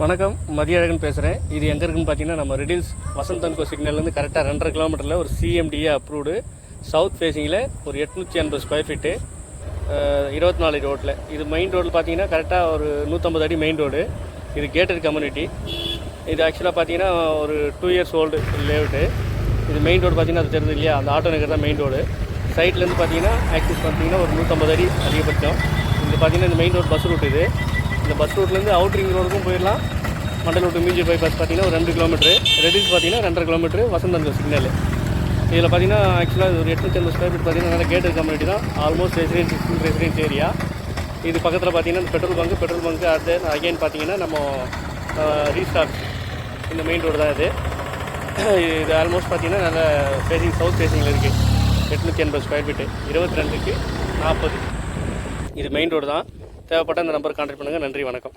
வணக்கம், மதியழகன் பேசுகிறேன். இது எங்கே இருக்குன்னு பார்த்தீங்கன்னா, நம்ம ரெடில்ஸ் வசந்த் அண்ட் கோ சிக்னல்லேருந்து கரெக்டாக 2.5 கிலோமீட்டரில் ஒரு சிஎம்டிஏ அப்ரூவ்டு சவுத் ஃபேஸிங்கில் ஒரு 880 ஸ்கொயர் ஃபீட்டு 24 அடி ரோட்டில். இது மெயின் ரோட்டில் பார்த்தீங்கன்னா கரெக்டாக ஒரு 150 அடி மெயின் ரோடு. இது கேட்டட் கம்யூனிட்டி. இது ஆக்சுவலாக பார்த்தீங்கன்னா ஒரு 2 இயர்ஸ் ஓல்டு லேஅவுட்டு. இது மெயின் ரோடு பார்த்தீங்கன்னா அது தெரியுது இல்லையா, அந்த ஆட்டோ நகர் தான் மெயின் ரோடு. சைட்லேருந்து பார்த்தீங்கன்னா ஆக்சிஸ் பார்த்தீங்கன்னா ஒரு 150 அடி அதிகபட்சம். இது பார்த்தீங்கன்னா இந்த மெயின் ரோடு பஸ் ரூட். இந்த பஸ் ரூட்லேருந்து அவுட்ரிங் ரோடுக்கும் போயிடலாம். மண்டல் டு மீஞ்சூர் பைபாஸ் பார்த்தீங்கன்னா ஒரு 2 கிலோமீட்டரு. ரெடில்ஸ் பார்த்தீங்கன்னா 2.5 kilometre Vasanth and co signal. இதில் பார்த்தீங்கன்னா ஆக்சுவலாக ஒரு 880 ஸ்கொயர் ஃபீட் பார்த்தீங்கன்னா நல்ல கேட்டட் கம்யூனிட்டி தான். Almost residence area. இது பக்கத்தில் பார்த்தீங்கன்னா இந்த பெட்ரோல் பங்கு அது அகைன் பார்த்தீங்கன்னா நம்ம ரீஸ்டார்ட் இந்த மெயின் ரோடு தான் இது. இது ஆல்மோஸ்ட் பார்த்தீங்கன்னா நல்ல சவுத் ஃபேஸிங்கில் இருக்குது. 880 ஸ்கொயர் ஃபீட்டு 22க்கு 40. இது மெயின் ரோடு தான். தேவைப்பட்ட அந்த நம்பர் கான்டாக்ட் பண்ணுங்கள். நன்றி, வணக்கம்.